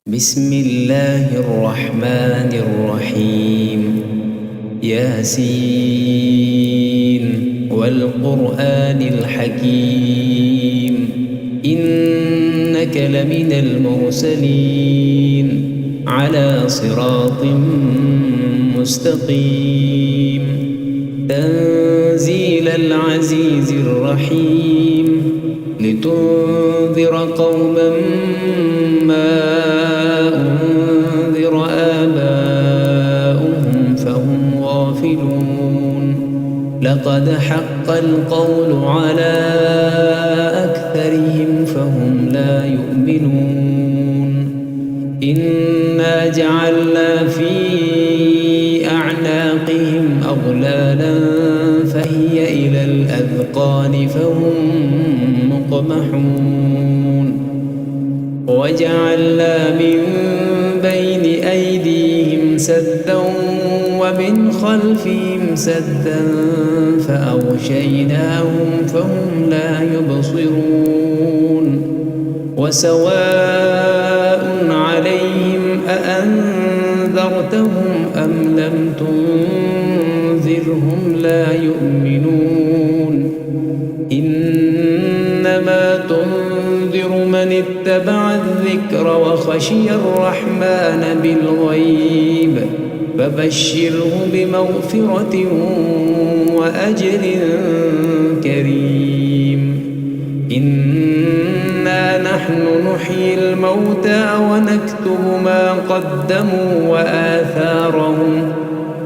بسم الله الرحمن الرحيم ياسين والقرآن الحكيم إنك لمن المرسلين على صراط مستقيم تنزيل العزيز الرحيم لتنذر قوما ما أنذر آباؤهم فهم غافلون لقد حق القول على أكثرهم فهم لا يؤمنون إنا جعلنا في أعناقهم أغلالا فهي إلى الأذقان فهم مقمحون وجعلنا من بين أيديهم سدا ومن خلفهم سدا فأغشيناهم فهم لا يبصرون وسواء عليهم أأنذرتهم أم لم تنذرهم لا يؤمنون إنما تنذر من اتبع الذكر وخشي الرحمن بالغيب فبشره بمغفرة وأجر كريم إنا نحن نحيي الموتى ونكتب ما قدموا وآثارهم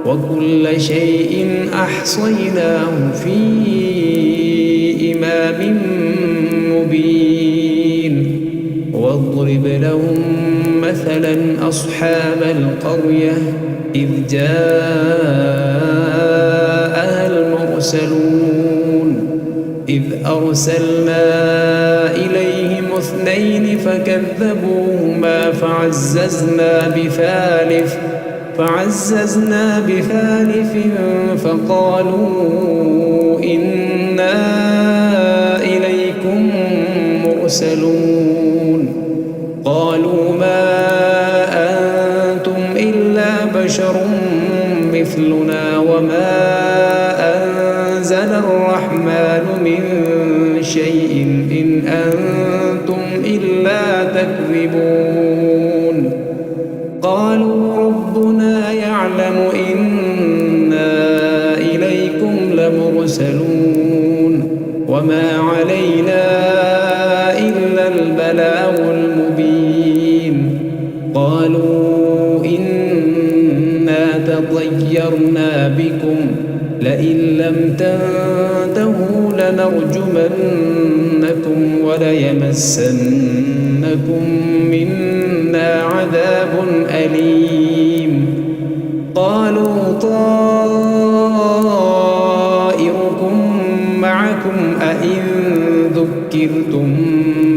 وكل شيء أحصيناه في إمام مبين واضرب لهم مثلا أصحاب القرية إذ جاءها المرسلون إذ أرسلنا إليهم اثنين فكذبوهما فعززنا بثالث فقالوا إنا إليكم مرسلون قالوا ما أنتم إلا بشر مثلنا وما أنزل الرحمن من شيء إن أنتم إلا تكذبون قالوا ربنا يعلم إنا إليكم لمرسلون وما علينا إلا البلاغ المبين قالوا إنا تطيرنا بكم لئن لم تنتهوا لنرجمنكم وليمسنكم منا عذاب أليم قالوا طائركم معكم أئن ذكرتم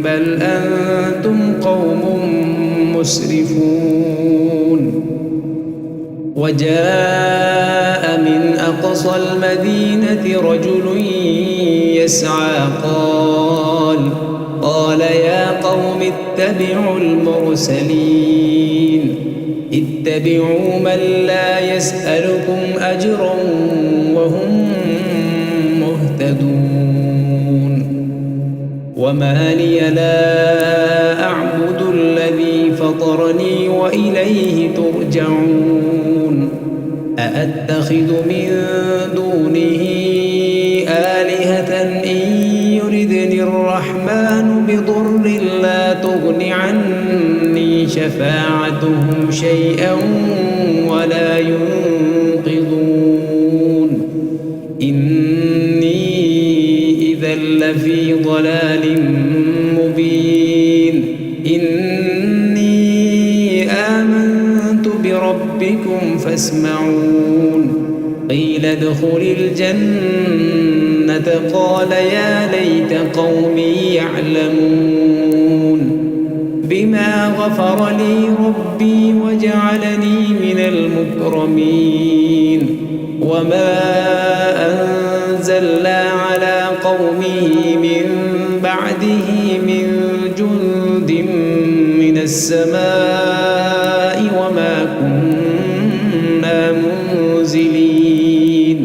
بل أنتم قوم مسرفون وجاء من أقصى المدينة رجل يسعى قال يا قوم اتبعوا المرسلين اتبعوا من لا يسألكم أجرا وهم مهتدون وما لي لا أعبد الذي فطرني وإليه ترجعون أأتخذ من دونه آلهة إن يردني الرحمن بضر لا تغن عني شفاعتهم شيئا ولا ينقذون إني إذا لفي ضلال مبين إني آمنت بربكم فاسمعون قيل ادخل الجنة قال يا ليت قومي يعلمون بما غفر لي ربي وجعلني من المكرمين وما أنزلنا على قومه من بعده من جند من السماء وما كنا منزلين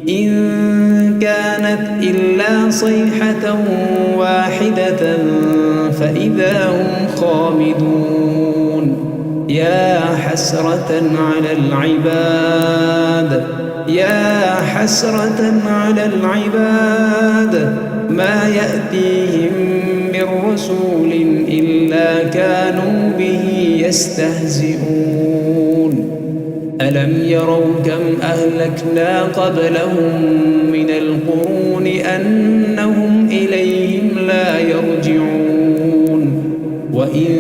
إن كانت إلا صيحة واحدة فإذا هم خامدون يا حسرة على العباد يا حسرة على العباد ما يأتيهم من رسول إلا كانوا به يستهزئون ألم يروا كم أهلكنا قبلهم من القرون أنهم إليهم لا يرجعون وإن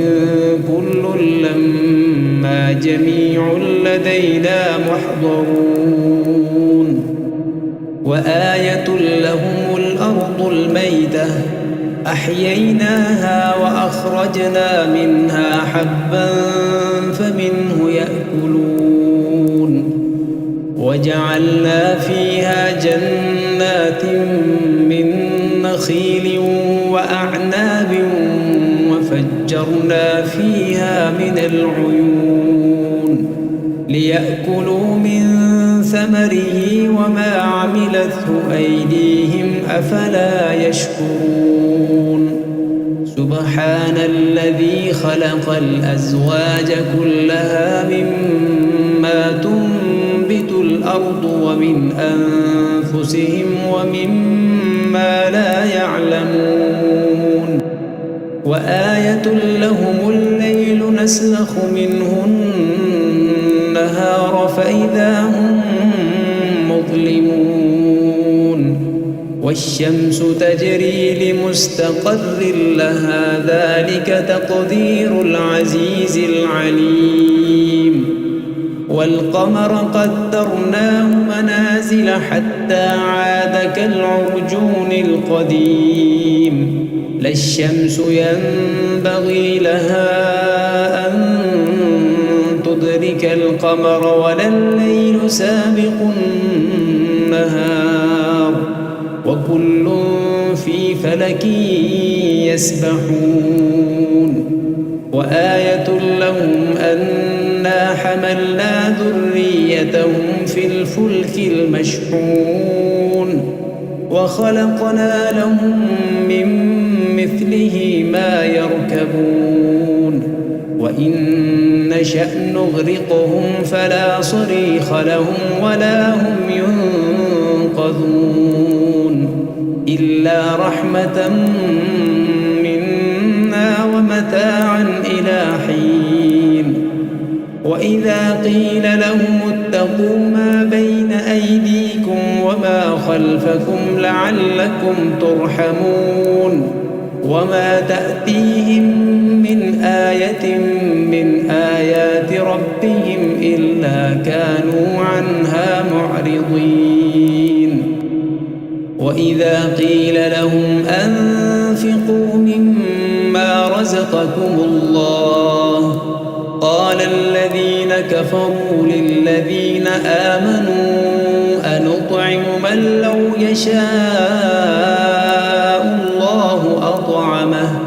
كل لما جميع لدينا محضرون وآية لهم الأرض الميتة أحييناها وأخرجنا منها حبا فمنه يأكلون وجعلنا فيها جنات من نخيل وأعناب وفجرنا فيها من العيون ليأكلوا من ثمره وما عملته أيديهم أفلا يشكرون سبحان الذي خلق الأزواج كلها مما تنبت الأرض ومن أنفسهم ومما لا يعلمون وآية لهم الليل نسلخ منه النهار فإذا هم مظلمون والشمس تجري لمستقر لها ذلك تقدير العزيز العليم والقمر قدرناه منازل حتى عاد كالعرجون القديم لا الشمس ينبغي لها أن تدرك القمر ولا الليل سابق النهار وكل في فلك يسبحون وآية لهم أنا حملنا ذريتهم في الفلك المشحون وخلقنا لهم من مثله ما يركبون وإن نشأ نغرقهم فلا صريخ لهم ولا هم ينقذون إلا رحمة منا ومتاعا إلى حين وإذا قيل لهم اتقوا ما بين أيديكم وما خلفكم لعلكم ترحمون وما تأتيهم من آية من آيات ربهم إلا كانوا عنها معرضين وإذا قيل لهم أنفقوا مما رزقكم الله قال الذين كفروا للذين آمنوا أنطعم من لو يشاء الله أطعمه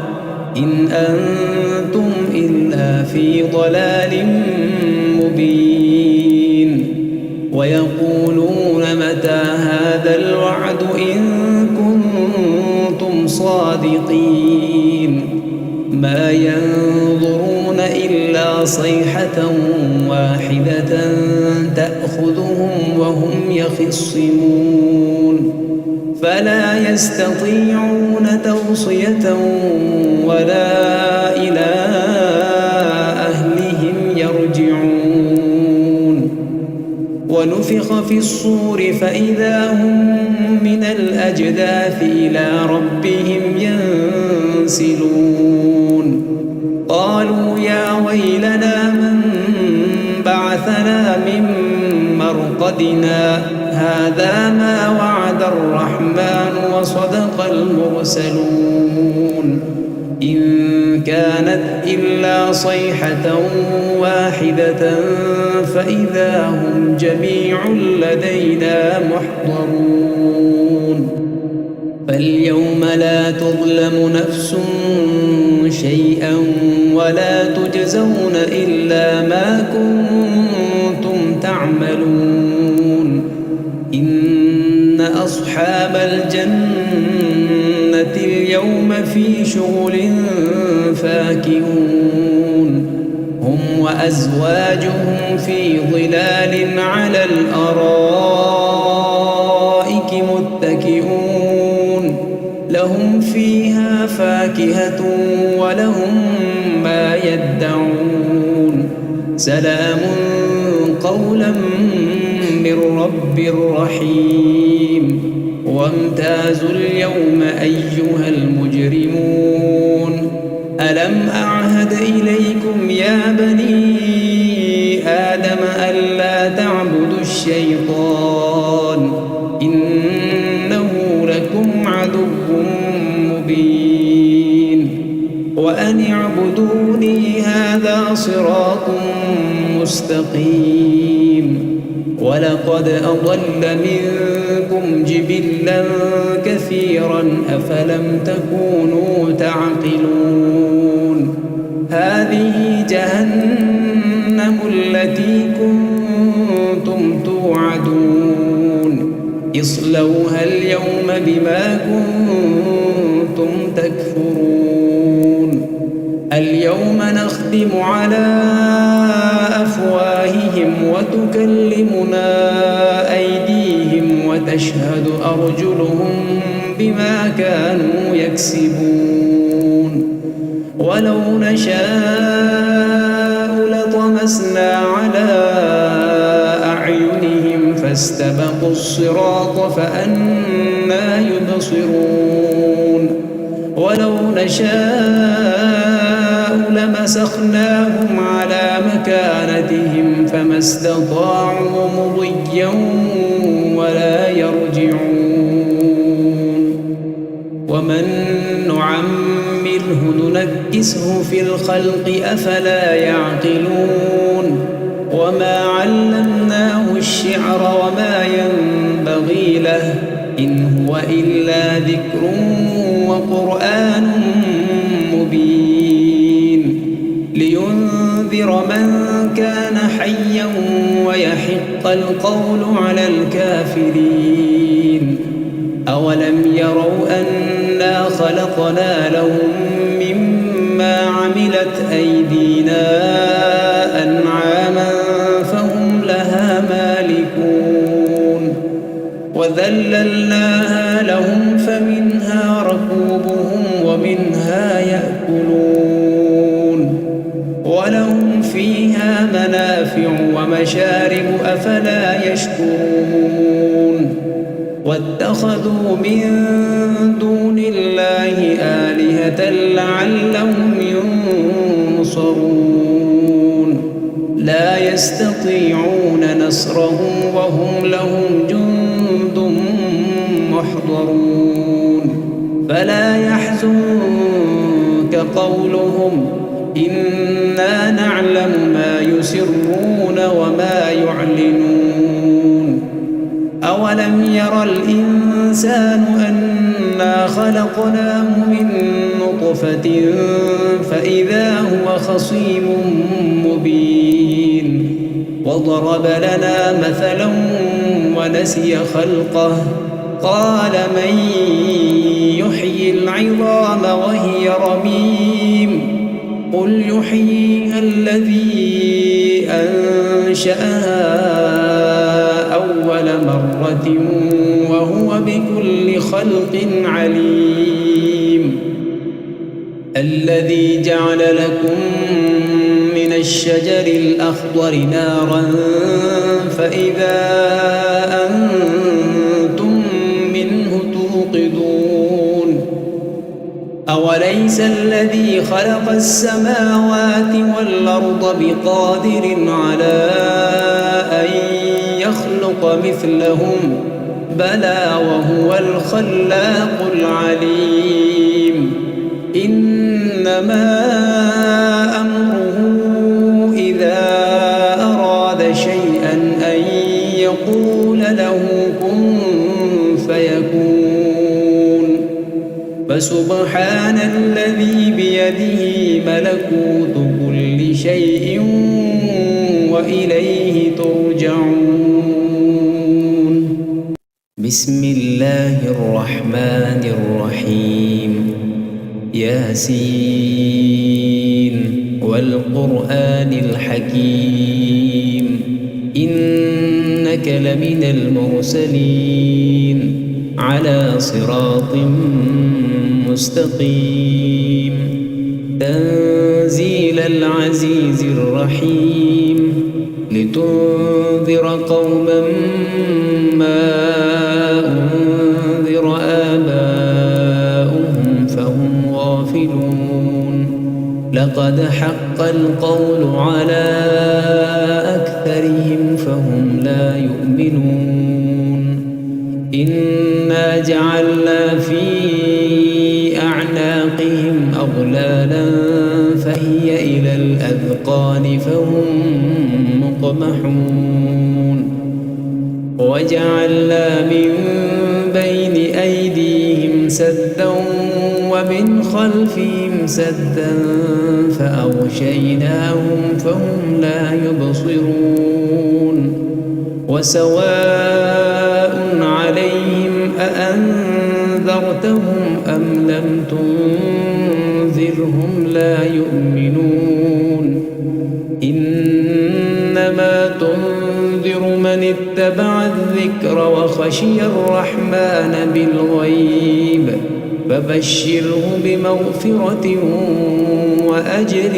إن أنتم إلا في ضلال مبين ويقولون متى هذا الوعد إن كنتم صادقين ما ينظرون إلا صيحة واحدة تأخذهم وهم يخصمون فلا يستطيعون توصية ولا إلى أهلهم يرجعون ونفخ في الصور فإذا هم من الأجداث إلى ربهم ينسلون قالوا يا ويلنا من بعثنا من مرقدنا هذا ما وعد الرحمن وصدق المرسلون إن كانت إلا صيحة واحدة فإذا هم جميع لدينا محضرون فاليوم لا تظلم نفس شيئا ولا تجزون إلا ما كنتم تعملون إن أصحاب الجنة اليوم في شغل فاكهون هم وأزواجهم في ظلال على الأرائك متكئون لهم فيها فاكهة ولهم ما يدعون سلام قولا من رب رحيم وامتازوا اليوم أيها المجرمون ألم أعهد إليكم يا بني آدم ألا تعبدوا الشيطان إنه لكم عدو مبين وأن اعبدوني هذا صراط مستقيم ولقد أضل منكم جبلا كثيرا أفلم تكونوا تعقلون هذه جهنم التي كنتم توعدون اصلوها اليوم بما كنتم تكفرون اليوم نختم على أفواههم وتكلمنا أيديهم وتشهد أرجلهم بما كانوا يكسبون ولو نشاء لطمسنا على أعينهم فاستبقوا الصراط فأنى يبصرون ولو نشاء لمسخناهم على مكانتهم فما استطاعوا مضيا ولا يرجعون ومن نعمره ننكسه في الخلق أفلا يعقلون وما علمناه الشعر وما ينبغي له إن هو إلا ذكر وقرآن مبين لينذر من كان حيا ويحق القول على الكافرين أولم يروا أنا خلقنا لهم مما عملت أيدينا أنعاما فهم لها مالكون وذللناها لهم فمنها ركوبهم ومنها يأكلون ولهم فيها منافع ومشارب أفلا يشكرون واتخذوا من دون الله آلهة لعلهم ينصرون لا يستطيعون نصرهم وهم لهم جند محضرون فلا يحزنك قولهم إنا نعلم ما يسرون وما يعلنون أولم ير الإنسان أنا خلقناه من نطفة فإذا هو خصيم مبين وضرب لنا مثلا ونسي خلقه قال من يحيي العظام وهي رميم قل يحييها الذي أنشأها أول مرة وهو بكل خلق عليم الذي جعل لكم من الشجر الأخضر نارا فإذا أنتم منه توقدون أوليس الذي خلق السماوات والأرض بقادر على أن يخلق مثلهم بلى وهو الخلاق العليم إنما أمره إذا أراد شيئا أن يقول له كن فيكون فسبحان الذي بيده ملكوت بسم الله الرحمن الرحيم ياسين والقرآن الحكيم إنك لمن المرسلين على صراط مستقيم تنزيل العزيز الرحيم لتنذر قوما ما أنذر آباؤهم فهم غافلون لقد حق القول على أكثرهم فهم لا يؤمنون إنا جعلنا في أعناقهم أغلالا فهي إلى الأذقان فهم مقمحون وجعلنا من بين أيديهم سدا ومن خلفهم سدا فأغشيناهم فهم لا يبصرون وسواء عليهم أأنذرتهم أم لم تنذرهم لا يؤمنون إنما تنذر من اتبع الذكر وخشي الرحمن بالغيب فبشره بمغفرة وأجر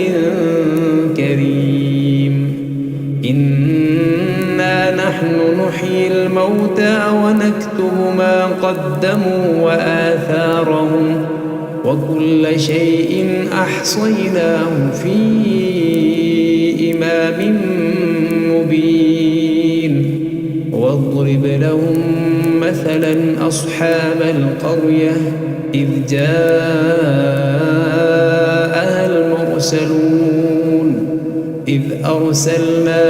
كريم إنا نحن نحيي الموتى ونكتب ما قدموا وآثارهم وكل شيء أحصيناه في إمام مبين واضرب لهم مثلا أصحاب القرية إذ جاءها المرسلون إذ أرسلنا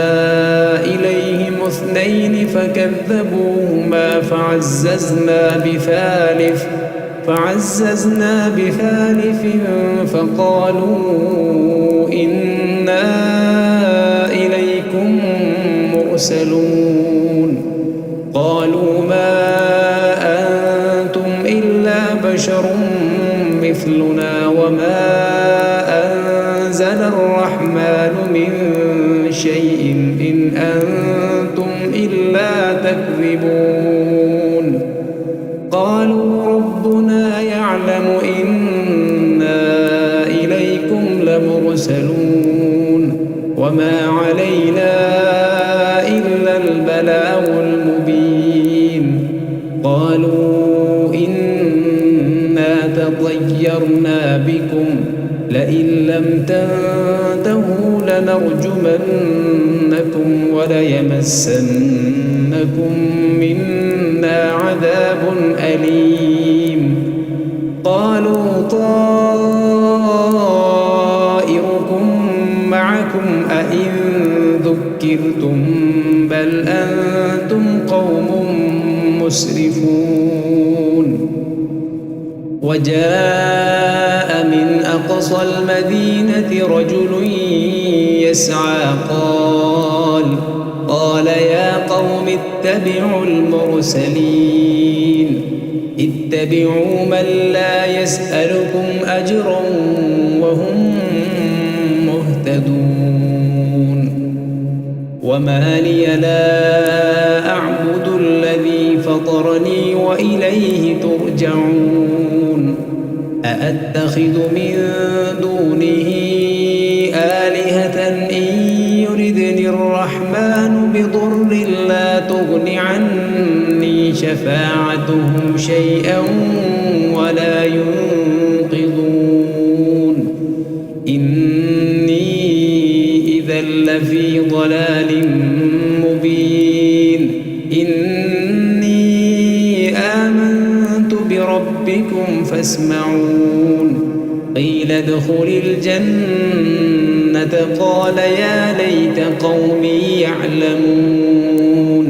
إليهم 2 فكذبوهما فعززنا بثالث فقالوا إنا إليكم مرسلون قالوا ما أنتم إلا بشر مثلنا وما أنزل الرحمن من شيء إن أنتم إلا تكذبون قالوا ربنا يعلم إنا إليكم لمرسلون وما علينا إلا البلاغ المبين قالوا إنا تطيرنا بكم لئن لم تنتهوا لنرجمنكم وليمسنكم منا عذاب أليم قالوا طائركم معكم أئن ذكرتم بل أنتم قوم مسرفون وجاء من أقصى المدينة رجل يسعى قال يا قوم اتبعوا المرسلين اتبعوا من لا يسألكم أجرا وهم مهتدون وما لي لا أعبد الذي فطرني وإليه ترجعون أأتخذ من دونه آلهة إن يردني الرحمن بضر لا تغن عني شفاعتهم شيئا ولا ينقذون إني إذا لفي ضلال مبين إني آمنت بربكم فاسمعون قيل ادخل الجنة قال يا ليت قومي يعلمون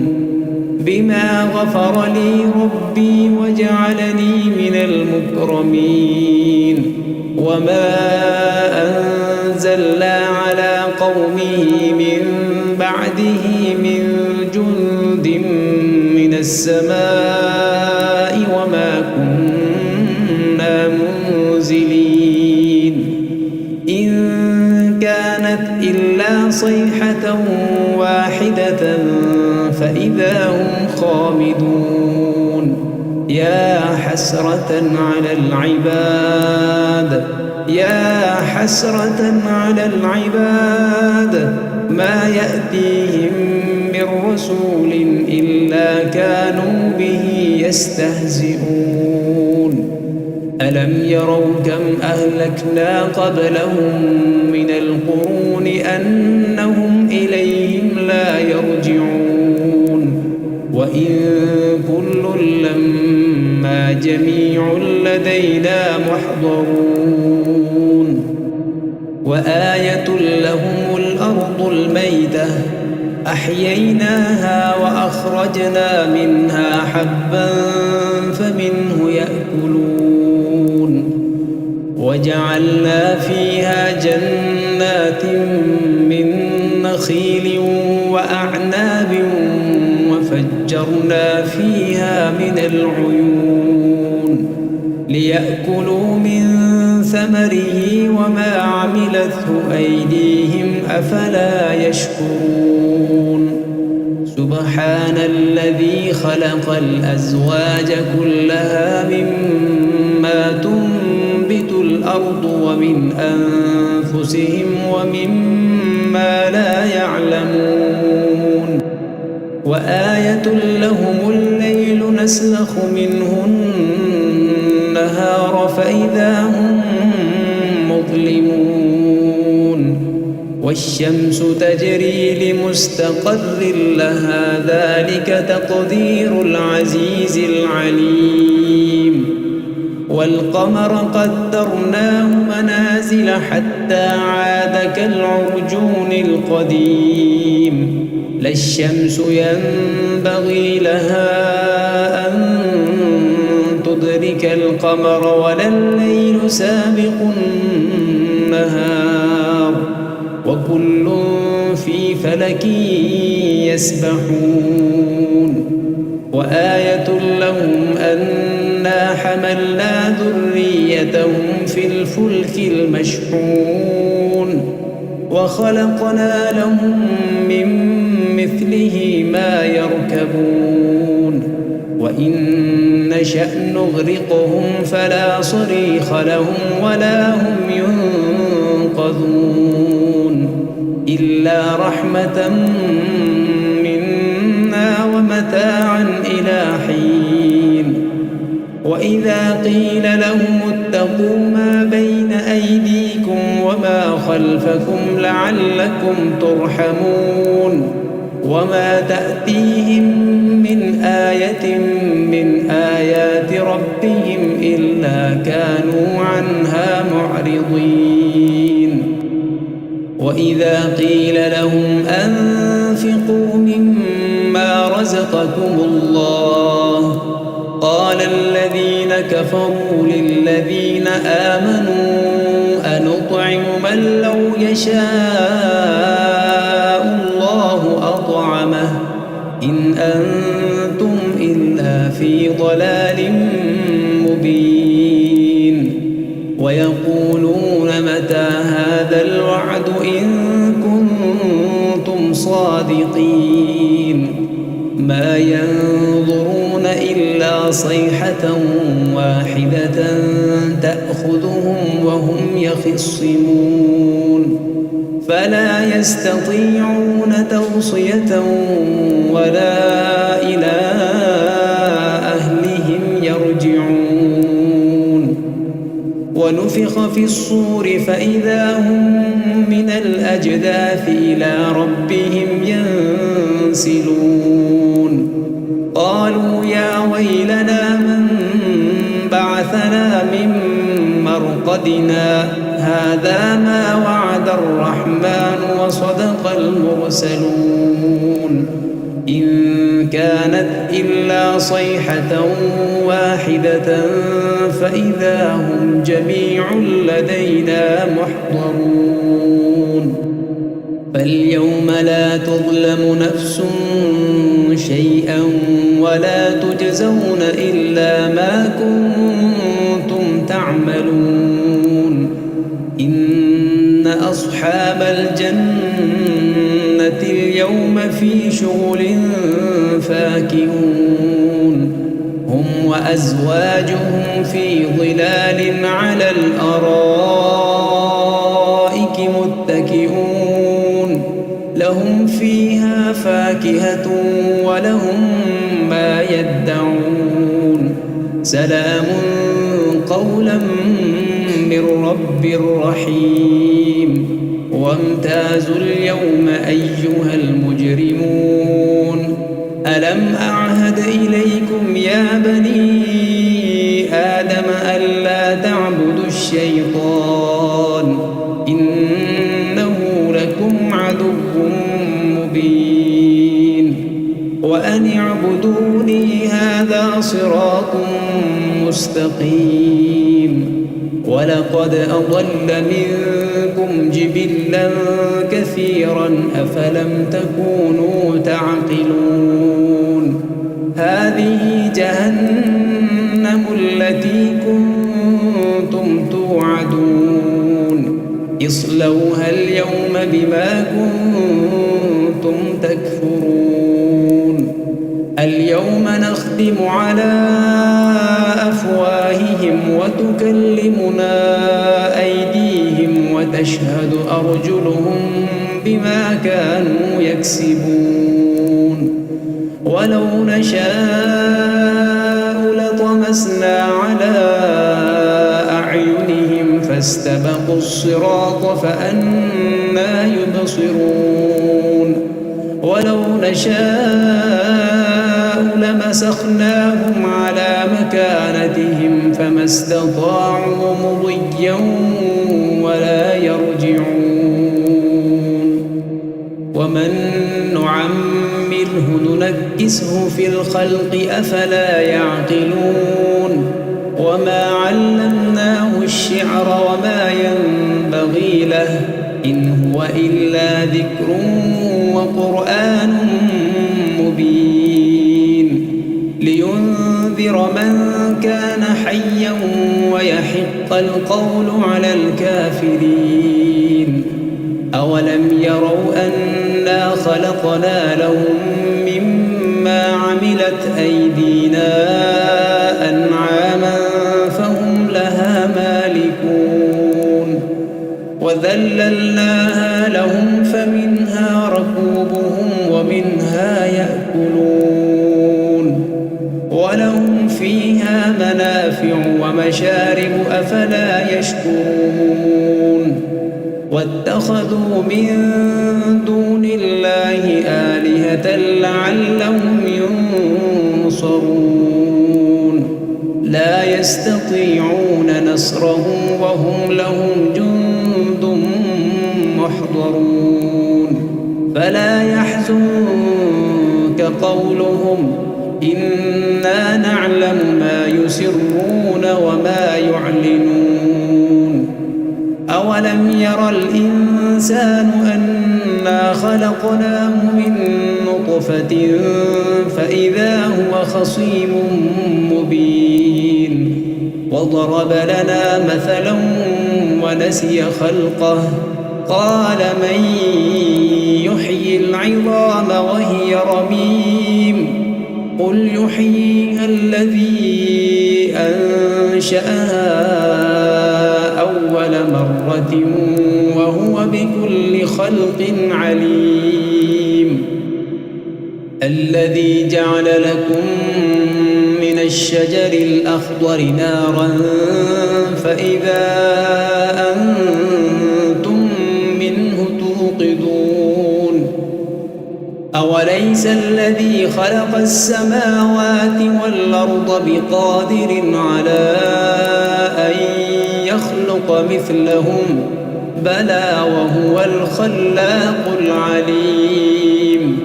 بما غفر لي ربي وجعلني من المكرمين وما أنزلنا على قومه من بعده من جند من من السماء وما كنا منزلين إن كانت إلا صيحة واحدة فإذا هم خامدون يا حسرة على العباد يا حسرة على العباد ما يأتيهم من رسول إلا كانوا به يستهزئون ألم يروا كم أهلكنا قبلهم من القرون أنهم إليهم لا يرجعون وإن كل لما جميع لدينا محضرون وآية لهم الأرض الميتة أحييناها وأخرجنا منها حبا فمنه يأكلون وجعلنا فيها جنات من نخيل وأعناب وفجرنا فيها من العيون ليأكلوا من ثمره وما عملته أيديهم أفلا يشكرون سبحان الذي خلق الأزواج كلها مما تنبت الأرض ومن أنفسهم ومما لا يعلمون وآية لهم الليل نسلخ منه النهار فإذا هم مظلمون والشمس تجري لمستقر لها ذلك تقدير العزيز العليم والقمر قدرناه منازل حتى عاد كالعرجون القديم لا الشمس ينبغي لها أن تدرك القمر ولا الليل سابق النهار وكل في فلك يسبحون وآية لهم أنا حملنا ذريتهم في الفلك المشحون وخلقنا لهم من مثله ما يركبون وإن نشأ نغرقهم فلا صريخ لهم ولا هم ينقذون إلا رحمة منا ومتاعا إلى حين وإذا قيل لهم اتقوا ما بين أيديكم وما خلفكم لعلكم ترحمون وما تأتيهم من آية من آيات ربهم إلا كانوا عنها معرضين وإذا قيل لهم أنفقوا مما رزقكم الله قال الذين كفروا للذين آمنوا أنطعم من لو يشاء الله أطعمه إن أنتم إلا في ضلال مبين ويقولون متى هذا الوعد إن كنتم صادقين ما ينظرون إلا صيحة واحدة تأخذهم وهم يخصمون فلا يستطيعون توصية ولا إلى أهلهم يرجعون ونفخ في الصور فإذا هم من الأجداث إلى ربهم ينسلون قالوا يا ويلنا من بعثنا من مرقدنا هذا ما وعد الرحمن وصدق المرسلون إن كانت إلا صيحة واحدة فإذا هم جميع لدينا محضرون فاليوم لا تظلم نفس شيئا ولا تجزون إلا ما كنتم تعملون إن أصحاب الجنة اليوم في شغل فاكهون هم وأزواجهم في ظلال على الأرائك متكئون لهم فيها فاكهة ولهم ما يدعون سلام قولا من رب رحيم وامتازوا اليوم أيها المجرمون ألم أعهد إليكم يا بني آدم ألا تعبدوا الشيطان إنه لكم عدو مبين وأن اعبدوني هذا صراط مستقيم ولقد أضل منكم جبلا كثيرا أفلم تكونوا تعقلون هذه جهنم التي كنتم توعدون اصلوها اليوم بما كنتم تكفرون اليوم نختم على أفواههم وتكلمنا أيديهم وتشهد أرجلهم بما كانوا يكسبون ولو نشاء لطمسنا على أعينهم فاستبقوا الصراط فأنى يبصرون ولو نشاء لمسخناهم على مكانتهم فما استطاعوا مضيا ولا يرجعون ومن نعمره ننكسه في الخلق أفلا يعقلون وما علمناه الشعر وما ينبغي له إن هو إلا ذكر وقرآن مبين لينذر من كان حيا ويحق القول على الكافرين أولم يروا أنا خلقنا لهم مما عملت أيدينا أنعاما فهم لها مالكون وذللناها لهم فمنها ركوبهم ومنها يأكلون ولهم فيها منافع ومشارب أفلا يشكرون واتخذوا من دون الله آلهة لعلهم ينصرون لا يستطيعون نصرهم وهم لهم جند محضرون فلا يحزنك قولهم إنا نعلم ما يسرون وما يعلنون أولم ير الإنسان أنا خلقناه من نطفة فإذا هو خصيم مبين وضرب لنا مثلا ونسي خلقه قال من يحيي العظام وهي رميم قل يحييها الذي أنشأها أول مرة وهو بكل خلق عليم الذي جعل لكم من الشجر الأخضر نارا فإذا أنتم منه توقدون أوليس الذي خلق السماوات والأرض بقادر على أن يخلق مثلهم بلى وهو الخلاق العليم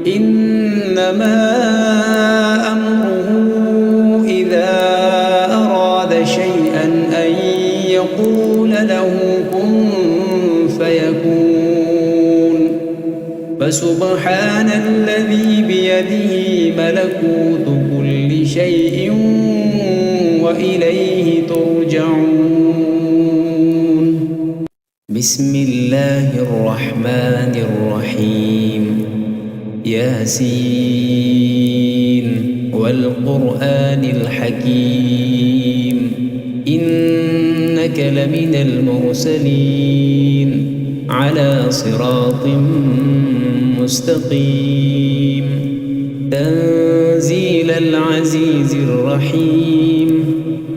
إنما أمره إذا أراد شيئا أن يقول له كن فيكون فسبحان الذي بيده ملكوت كل شيء وإليه ترجعون. بسم الله الرحمن الرحيم. ياسين والقرآن الحكيم إنك لمن المرسلين على صراط مستقيم تنزيل العزيز الرحيم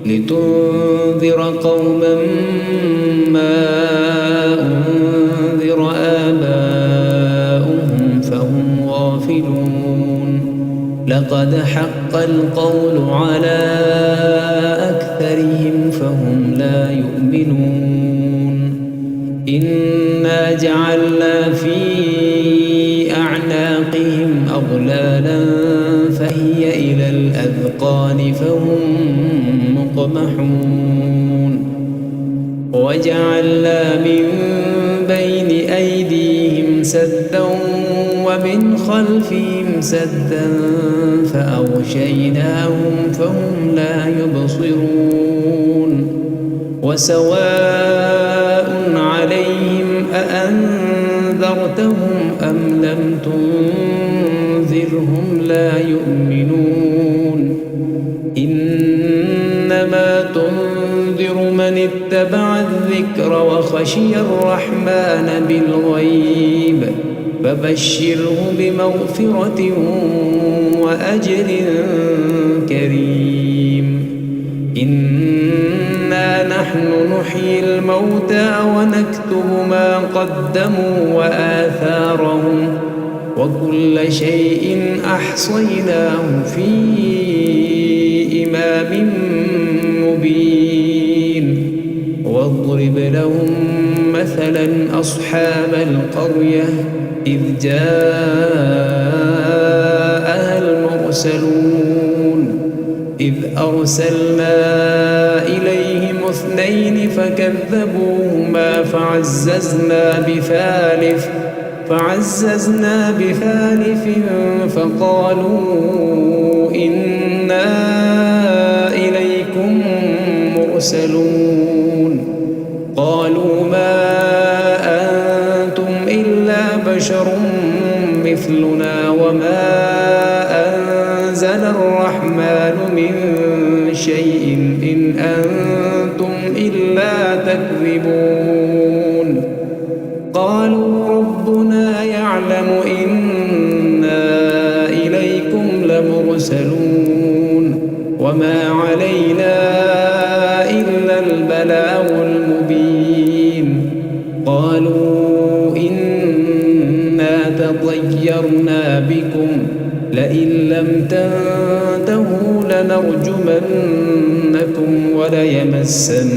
لتنذر قوما ما أنذر آباؤهم فهم غافلون لقد حق القول على أكثرهم فهم لا يؤمنون إنا جعلنا في أعناقهم أغلالا فهي إلى الأذقان فهم مقمحون وجعلنا من بين أيديهم سدا ومن خلفهم سدا فأغشيناهم فهم لا يبصرون وسواء عليهم أأنذرتهم أم لم تنذرهم لا يؤمنون إنما تنذر من اتبع الذكر وخشي الرحمن بالغيب فبشره بمغفرة وأجر كريم إنا نحن نحيي الموتى ونكتب ما قدموا وآثارهم وكل شيء أحصيناه في إمام مبين واضرب لهم مثلا أصحاب القرية إذ جاءها المرسلون إذ أرسلنا إليهم 2 فكذبوهما فعززنا بثالث فقالوا إنا إليكم مرسلون قالوا ما أنتم إلا بشر مثلنا وما أنزل الرحمن من شيء إن أنتم إلا تكذبون قالوا ربنا يعلم إنا إليكم لمرسلون وما علينا إلا البلاغ المبين قالوا إنا تطيرنا بكم لئن لم تنتهوا لنرجمنكم وليمسنكم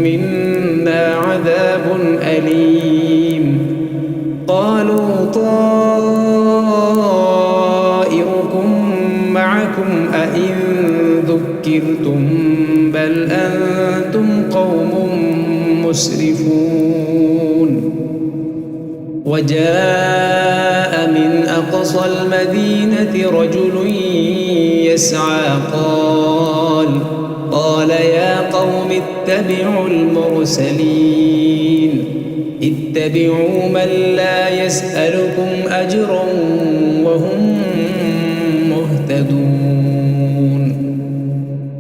منا عذاب أليم قالوا طائركم معكم أئن ذكرتم بل أنتم قوم مسرفون وجاء من أقصى المدينة رجل يسعى قال يا قوم اتبعوا المرسلين اتبعوا من لا يسألكم أجرا وهم مهتدون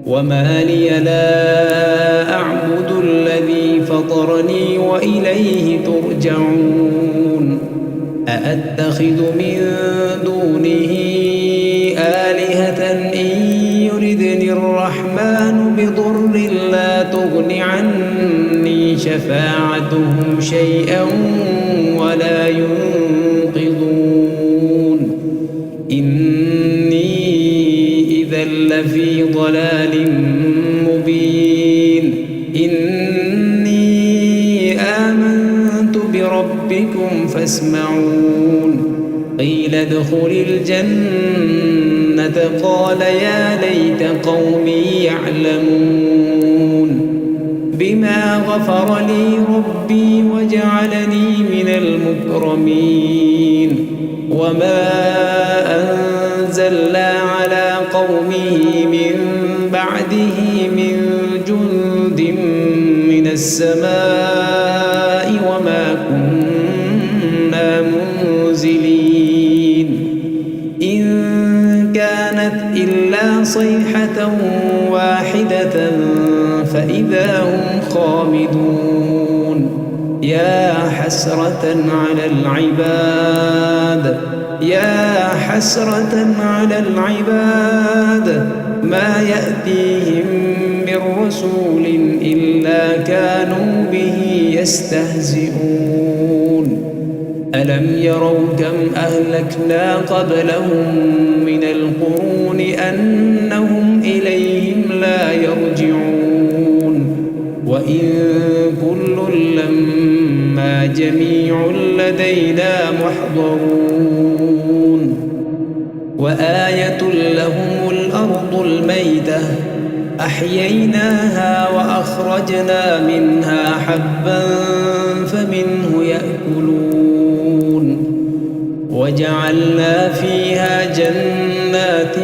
وما لي لا أعبد الذي فطرني وإليه ترجعون أأتخذ من دونه آلهة إن يردني الرحمن بضر لا تغن عني شفاعتهم شيئا ولا ينقذون إني إذا لفي ضلال مبين إني آمنت بربكم فاسمعون قيل ادخل الجنة قال يا ليت قومي يعلمون بما غفر لي ربي وجعلني من المكرمين وما أنزلنا على قومه من بعده من جند من السماء وما كنا منزلين إن كانت إلا صيحة واحدة فإذا هم خامدون يا حسرة على العباد يا حسرة على العباد ما يأتيهم من رسول إلا كانوا به يستهزئون ألم يروا كم أهلكنا قبلهم من القرون أنهم إليهم لا يرجعون وإن كل لما جميع لدينا محضرون وآية لهم الأرض الميتة أحييناها وأخرجنا منها حبا فمنه يأكلون وجعلنا فيها جنات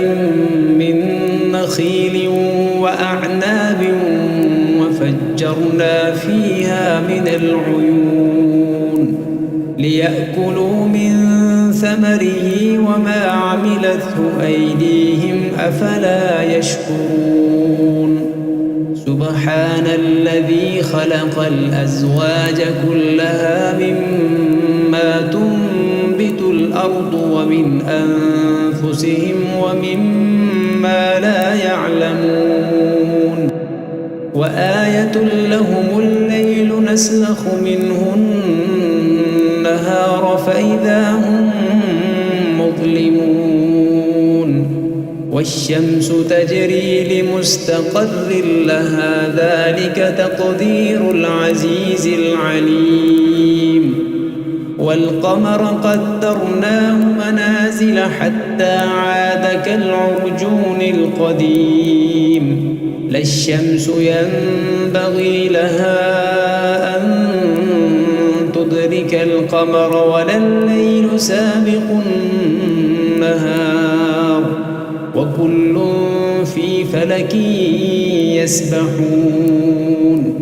من نخيل وأعناب وفجرنا فيها من العيون ليأكلوا من ثمره وما عملته أيديهم أفلا يشكرون سبحان الذي خلق الأزواج كلها مما تنبت الأرض ومن أنفسهم ومما لا يعلمون وآية لهم الليل نسلخ منه النهار فإذا هم مظلمون والشمس تجري لمستقر لها ذلك تقدير العزيز العليم والقمر قدرناه منازل حتى عاد كالعرجون القديم لا الشمس ينبغي لها أن تدرك القمر ولا الليل سابق النهار وكل في فلك يسبحون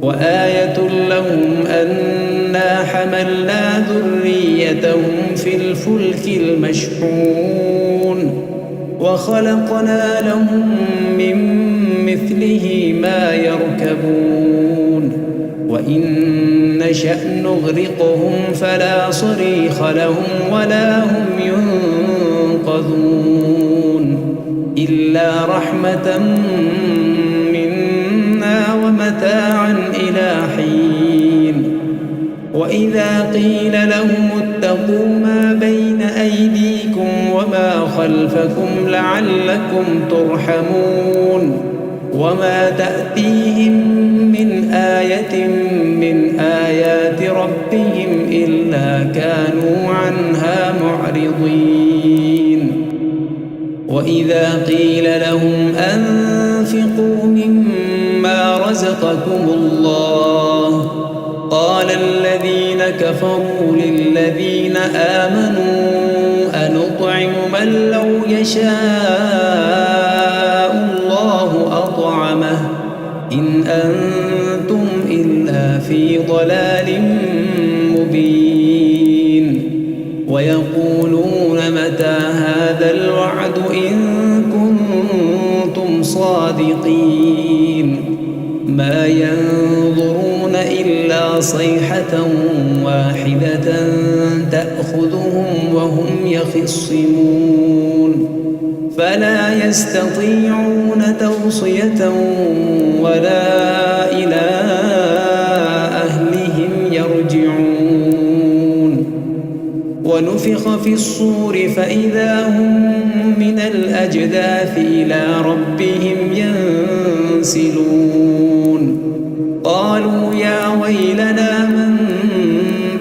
وآية لهم أنا حملنا ذريتهم في الفلك المشحون وخلقنا لهم من مثله ما يركبون وإن نشأ نغرقهم فلا صريخ لهم ولا هم ينقذون إلا رحمة منا ومتاعا إلى حين وإذا قيل لهم اتقوا ما بين أيديكم وما خلفكم لعلكم ترحمون وما تأتيهم من آية من آيات ربهم إلا كانوا عنها معرضين وإذا قيل لهم أنفقوا مما رزقكم الله قال الذين كفروا للذين آمنوا أنطعم من لو يشاء الله أطعمه إن أنتم إلا في ضلال مبين ويقولون متى هذا الوعد إن كنتم صادقين ما ينظرون إلا صيحة واحدة تأخذهم وهم يخصمون فلا يستطيعون توصية ولا إلى أهلهم يرجعون ونفخ في الصور فإذا هم من الأجداث إلى ربهم ينسلون قالوا يا ويلنا من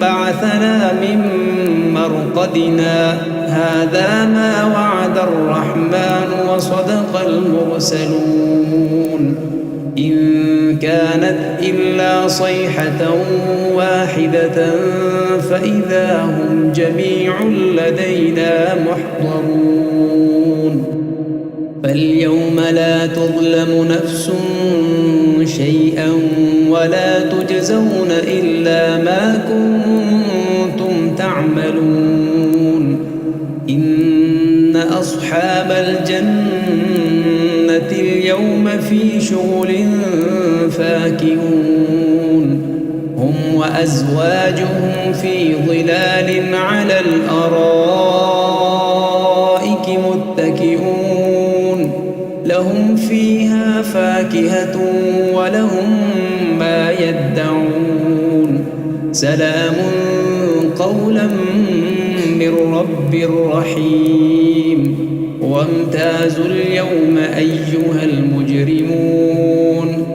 بعثنا من مرقدنا هذا ما وعد الرحمن وصدق المرسلون إن كانت إلا صيحة واحدة فإذا هم جميع لدينا محضرون فاليوم لا تظلم نفس شيئا ولا تجزون إلا ما كنتم تعملون إن أصحاب الجنة اليوم في شغل فاكهون هم وأزواجهم في ظلال على الأرائك متكئون لهم فيها فاكهة ولهم ما يدعون سلام قولا من رب رحيم وامتازوا اليوم أيها المجرمون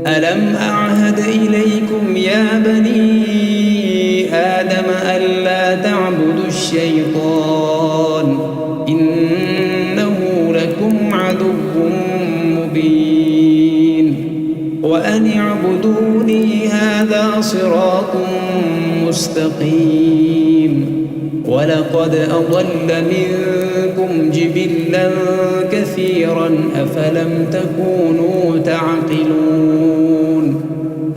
ألم أعهد إليكم يا بني آدم ألا تعبدوا الشيطان إنه لكم عدو مبين وأن اعبدوني هذا صراط مستقيم ولقد أضل منكم جبلا كثيرا أفلم تكونوا تعقلون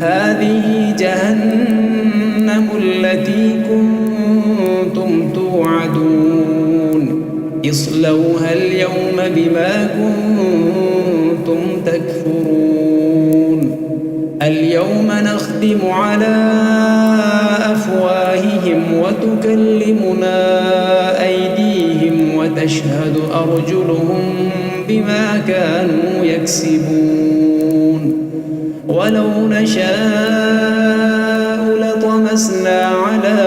هذه جهنم التي كنتم توعدون اصلوها اليوم بما كنتم تكفرون اليوم نختم على أفواههم وتكلمنا أيديهم وتشهد أرجلهم بما كانوا يكسبون ولو نشاء لطمسنا على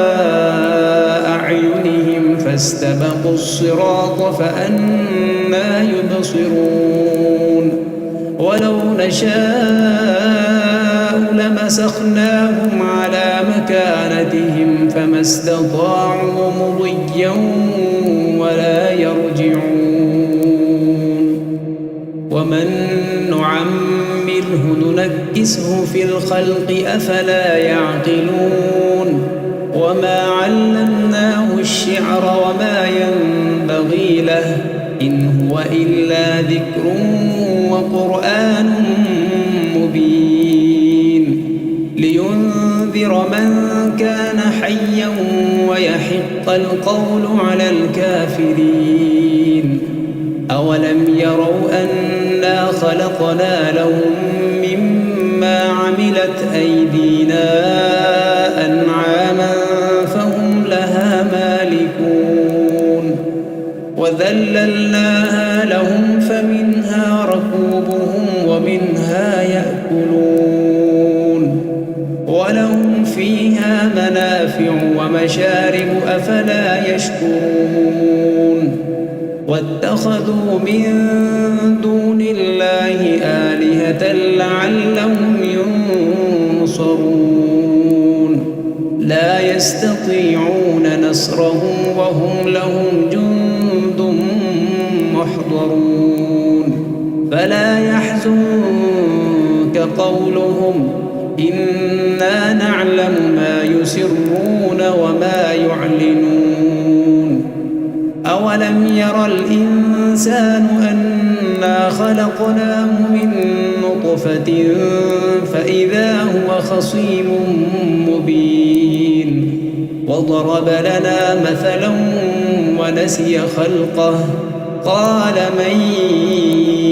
أعينهم فاستبقوا الصراط فأنى يبصرون ولو نشاء لمسخناهم على مكانتهم فما استطاعوا مضيا ولا يرجعون ومن نعمره ننكسه في الخلق أفلا يعقلون وما علمناه الشعر وما ينبغي له إن هو إلا ذكر وقرآن مبين لينذر من كان حيا ويحق القول على الكافرين أولم يروا أنا خلقنا لهم مما عملت أيدينا أنعاما فهم لها مالكون وذللناها لهم فمنها ركوبهم ومنها يأكلون ولهم فيها منافع ومشارب أفلا يشكرون واتخذوا من دون الله آلهة لعلهم ينصرون لا يستطيعون نصرهم وهم لهم جند محضرون فلا يحزنك قولهم إنا نعلم ما يسرون وما يعلنون أولم ير الإنسان أنا خلقناه من نطفة فإذا هو خصيم مبين وضرب لنا مثلا ونسي خلقه قال من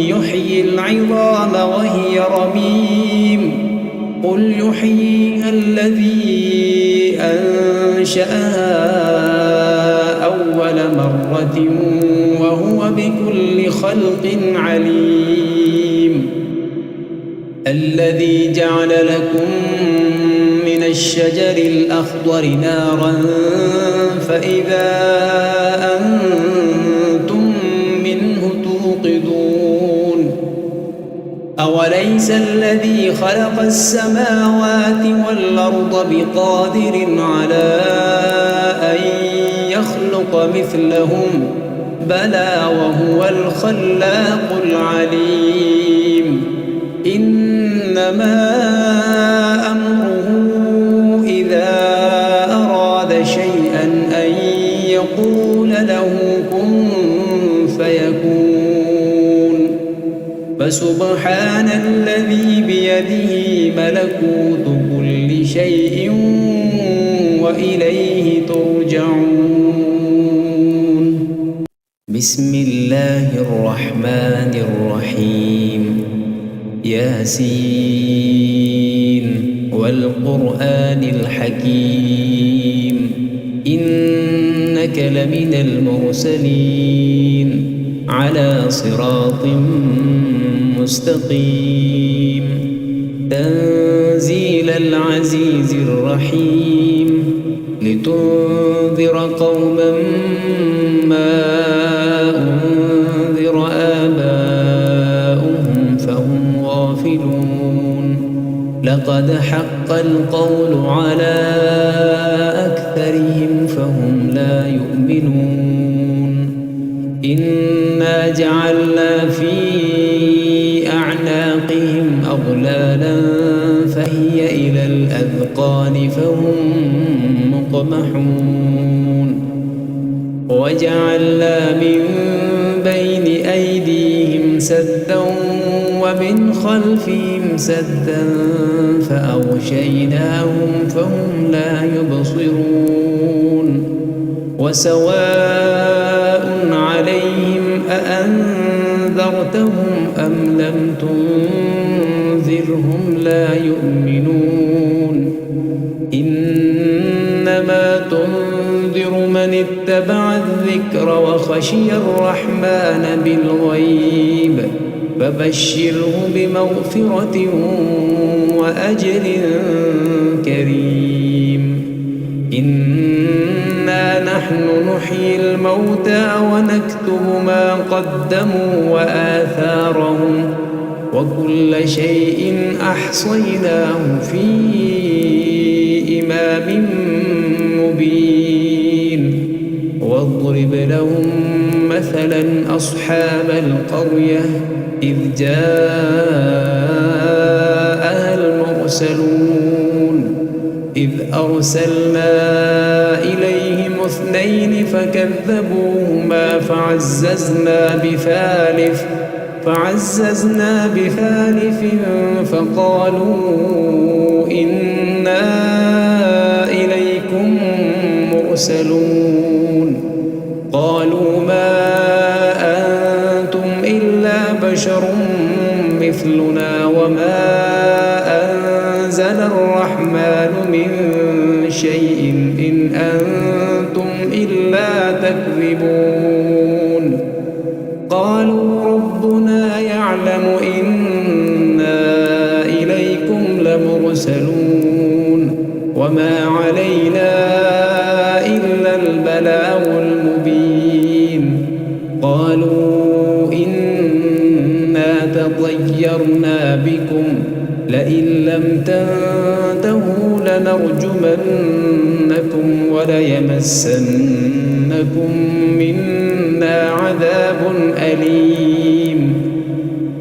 يحيي العظام وهي رميم قل يحييها الذي أنشأها أول مرة وهو بكل خلق عليم الذي جعل لكم من الشجر الأخضر نارا فإذا أنتم منه توقدون أوليس الذي خلق السماوات والأرض بقادر على أن يخلق مثلهم بلى وهو الخلاق العليم إن إنما أمره إذا أراد شيئا أن يقول له كن فيكون فسبحان الذي بيده ملكوت كل شيء وإليه ترجعون. بسم الله الرحمن الرحيم. ياسين والقرآن الحكيم إنك لمن المرسلين على صراط مستقيم تنزيل العزيز الرحيم لتنذر قوما ما أنذر آباؤهم فهم غافلون لقد حق القول على أكثرهم فهم لا يؤمنون إنا جعلنا في أعناقهم أغلالا فهي إلى الأذقان فهم مقمحون وجعلنا من بين أيديهم سدا ومن خلفهم سدا فأغشيناهم فهم لا يبصرون وسواء عليهم أأنذرتهم أم لم تنذرهم لا يؤمنون إنما تنذر من اتبع الذكر وخشي الرحمن بالغيب فبشره بمغفرة وأجر كريم إنا نحن نحيي الموتى ونكتب ما قدموا وآثارهم وكل شيء أحصيناه في إمام مبين واضرب لهم مثلا أصحاب القرية إذ جاءها المرسلون إذ أرسلنا إليهم 2 فكذبوهما فعززنا بثالث فقالوا إنا إليكم مرسلون قالوا ما أنتم إلا بشر مثلنا وما أنزل الرحمن من شيء إن أنتم إلا تكذبون قالوا ربنا يعلم إنا إليكم لمرسلون وما علينا إلا البلاغ المبين قالوا إنا تطيرنا بكم لئن لم تنتهوا لنرجمنكم وليمسنكم منا عذاب أليم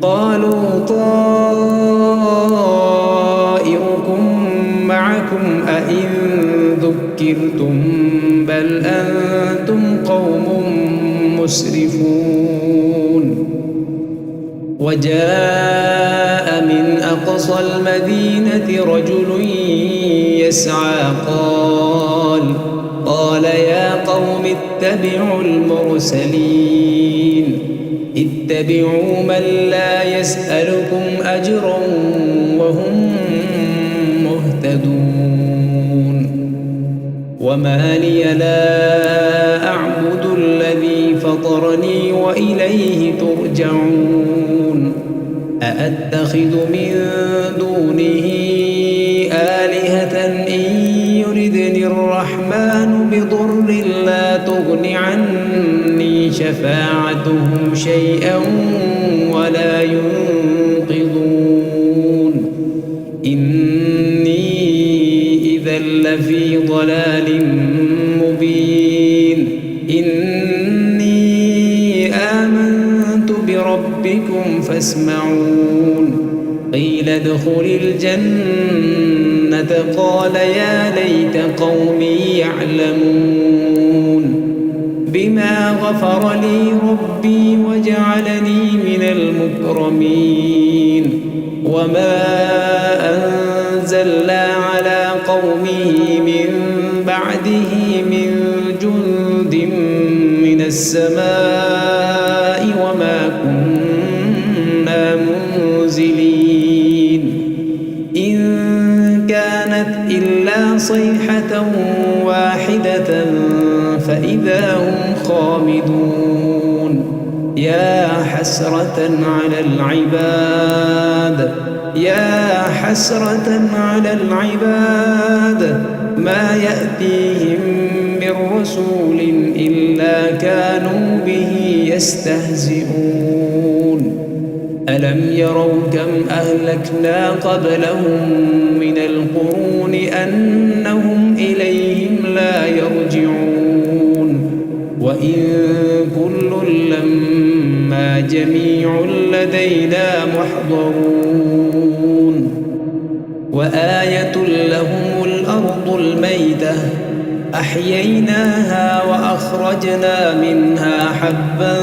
قالوا طائركم معكم أئن ذكرتم بل أنتم قوم مسرفون وجاء من أقصى المدينة رجل يسعى قال يا قوم اتبعوا المرسلين اتبعوا من لا يسألكم أجرا وهم مهتدون وما لي لا أعبد الذي فطرني وإليه ترجعون أأتخذ من دونه آلهة إن يردني الرحمن بضر لا تغن عني شفاعتهم شيئا ولا ينقذون إني إذا لفي ضلال مبين إني آمنت بربكم فاسمعون قيل ادخل الجنة قال يا ليت قومي يعلمون بما غفر لي ربي وجعلني من المكرمين وما أنزلنا على قومه من بعده من جند من السماء وما كنا منزلين إن كانت إلا صيحة واحدة فإذا هم خامدون يا حسرة على العباد يا حسرة على العباد ما يأتيهم من رسول إلا كانوا به يستهزئون ألم يروا كم أهلكنا قبلهم من القرون أنهم إليهم لا يرجعون وإن كل لما جميع لدينا محضرون وآية لهم الأرض الميتة أحييناها وأخرجنا منها حبا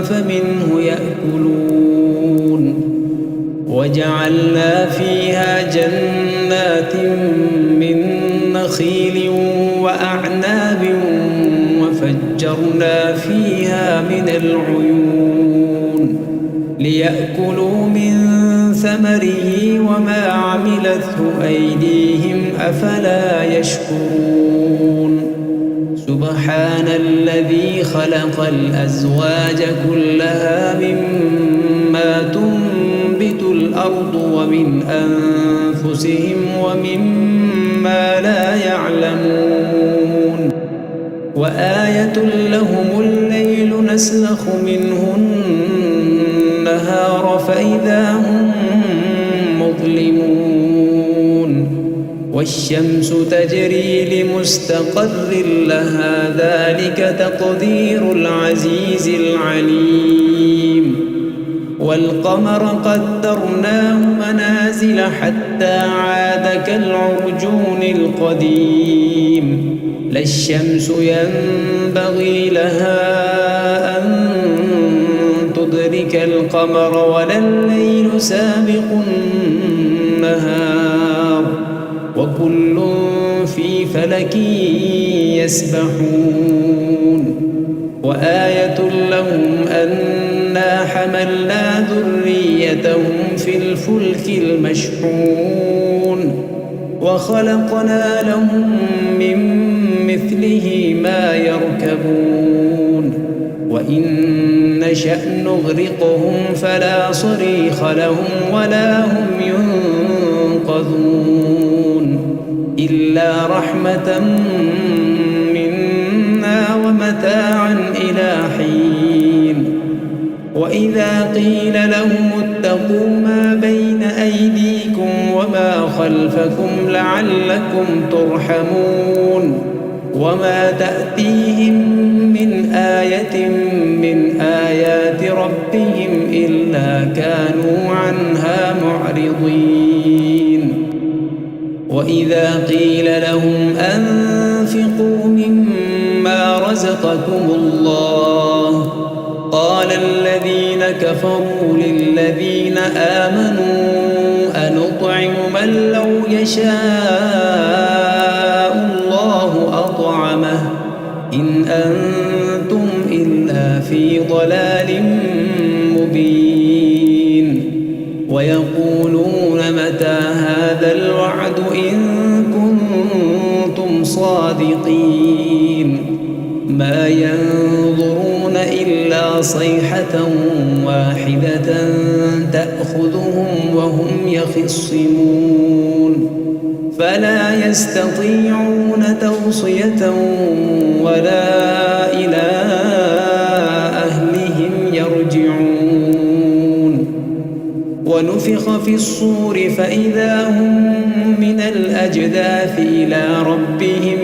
فمنه يأكلون وجعلنا فيها جنات من نخيل وأعناب وفجرنا فيها من العيون ليأكلوا من ثمره وما عملته أيديهم أفلا يشكرون سبحان الذي خلق الأزواج كلها مما تنبت الأرض ومن أنفسهم ومما لا يعلمون وآية لهم الليل نسلخ منه النهار فإذا هم مظلمون والشمس تجري لمستقر لها ذلك تقدير العزيز العليم والقمر قدرناه منازل حتى عاد كالعرجون القديم لا الشمس ينبغي لها أن تدرك القمر ولا الليل سابق النهار وكل في فلك يسبحون وآية لهم أنا حملنا ذريتهم في الفلك المشحون وخلقنا لهم من مثله ما يركبون وإن نشأ نغرقهم فلا صريخ لهم ولا هم ينقذون إلا رحمة منا ومتاعا إلى حين وإذا قيل لهم اتقوا ما بين أيديكم وما خلفكم لعلكم ترحمون وما تأتيهم من آية من آيات ربهم إلا كانوا عنها معرضين وإذا قيل لهم أنفقوا مما رزقكم الله قال الذين كفروا للذين آمنوا أنطعم من لو يشاء الله أطعمه إن أنتم إلا في ضلال مبين ويقولون متى هذا الوعد إن كنتم صادقين ما ينظرون إلا صيحة واحدة تأخذهم وهم يخصمون فلا يستطيعون توصية ولا إلى أهلهم يرجعون ونفخ في الصور فإذا هم من الأجداث إلى ربهم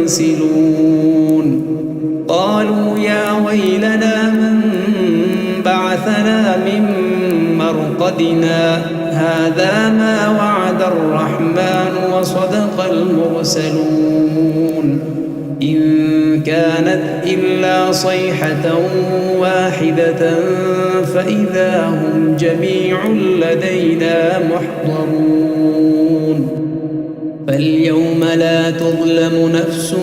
ينسلون قالوا يا ويلنا من بعثنا من مرقدنا معقدنا هذا ما وعد الرحمن وصدق المرسلون إن كانت إلا صيحة واحدة فإذا هم جميع لدينا محضرون فاليوم لا تظلم نفس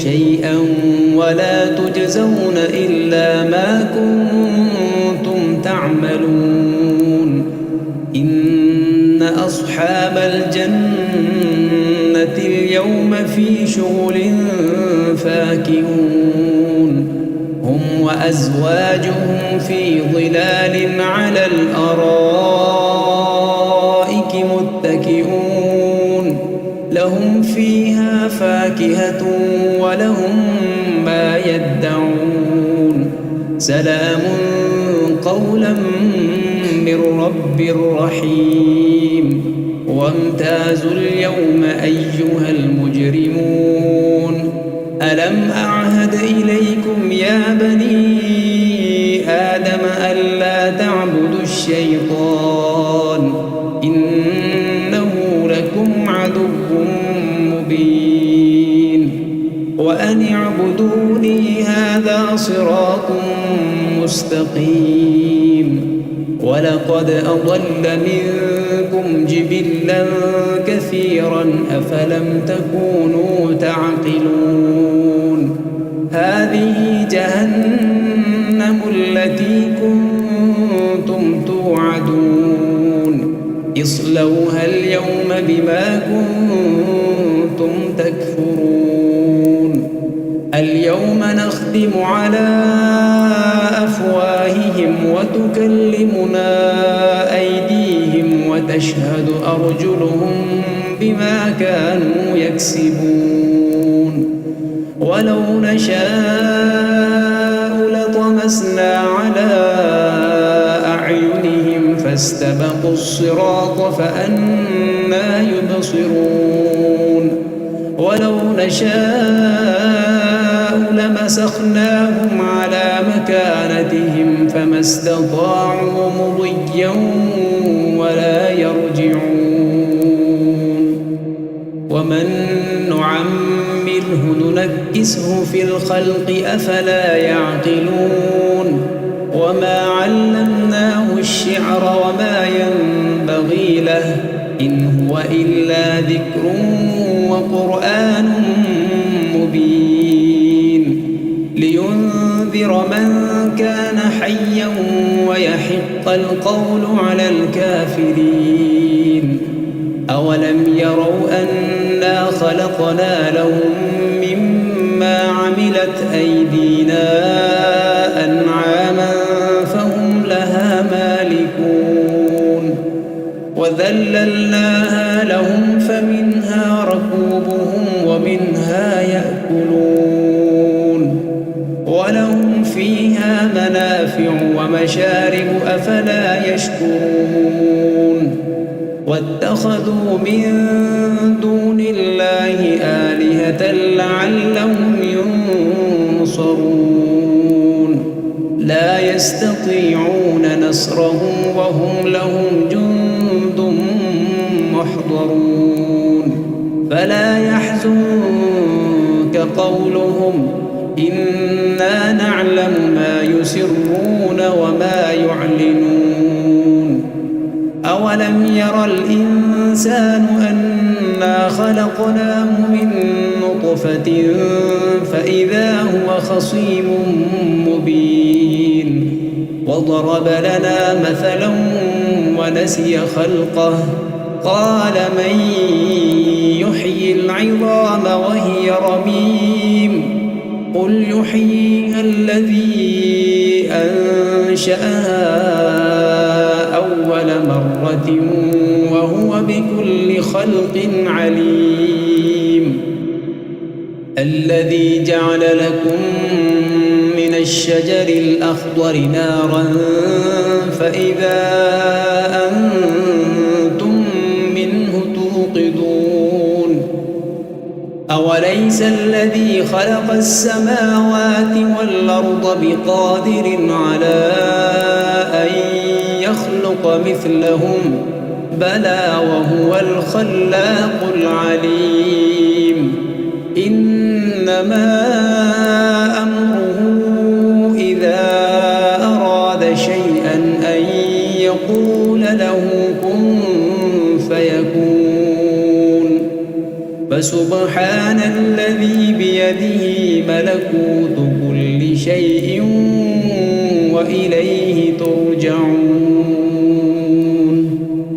شيئا ولا تجزون إلا ما كنتم تعملون إن أصحاب الجنة اليوم في شغل فاكهون هم وأزواجهم في ظلال على الأرائك متكئون لهم فيها فاكهة ولهم ما يدعون سلام قولا من رب رحيم وامتازوا اليوم أيها المجرمون ألم أعهد إليكم يا بني آدم ألا تعبدوا الشيطان إنه لكم عدو مبين وأن اعبدوني هذا صراط مستقيم ولقد أضل منكم جبلا كثيرا أفلم تكونوا تعقلون هذه جهنم التي كنتم توعدون اصلوها اليوم بما كنتم تكفرون اليوم نختم على أفواههم وتكلمنا أيديهم وتشهد أرجلهم بما كانوا يكسبون ولو نشاء لطمسنا على أعينهم فاستبقوا الصراط فأنى يبصرون ولو نشاء لمسخناهم على مكانتهم فما استطاعوا مضيا ولا يرجعون ومن نعمره ننكسه في الخلق أفلا يعقلون وما علمناه الشعر وما ينبغي له إن هو إلا ذكر وقرآن مبين لينذر من كان حيا ويحق القول على الكافرين أولم يروا أنا خلقنا لهم مما عملت أيدينا أنعاما فهم لها مالكون وذللناها لهم فمنها ركوبهم ومنها يأكلون ولهم فيها منافع ومشارب أفلا يشكرون واتخذوا من دون الله آلهة لعلهم ينصرون لا يستطيعون نصرهم وهم لهم جند محضرون فلا يحزنك قولهم إنا نعلم ما يسرون وما يعلنون أولم ير الإنسان أنا خلقناه من نطفة فإذا هو خصيم مبين وضرب لنا مثلا ونسي خلقه قال من يحيي العظام وهي رميم قل يحييها الذي أنشأها أول مرة وهو بكل خلق عليم الذي جعل لكم من الشجر الأخضر نارا فإذا أنتم منه توقدون أوليس الذي خلق السماوات والأرض بقادر على أن يخلق مثلهم بلى وهو الخلاق العليم إنما أمره إذا أراد شيئا أن يقول له كن فيكون فسبحان الذي بيده ملكوت كل شيء وإليه ترجعون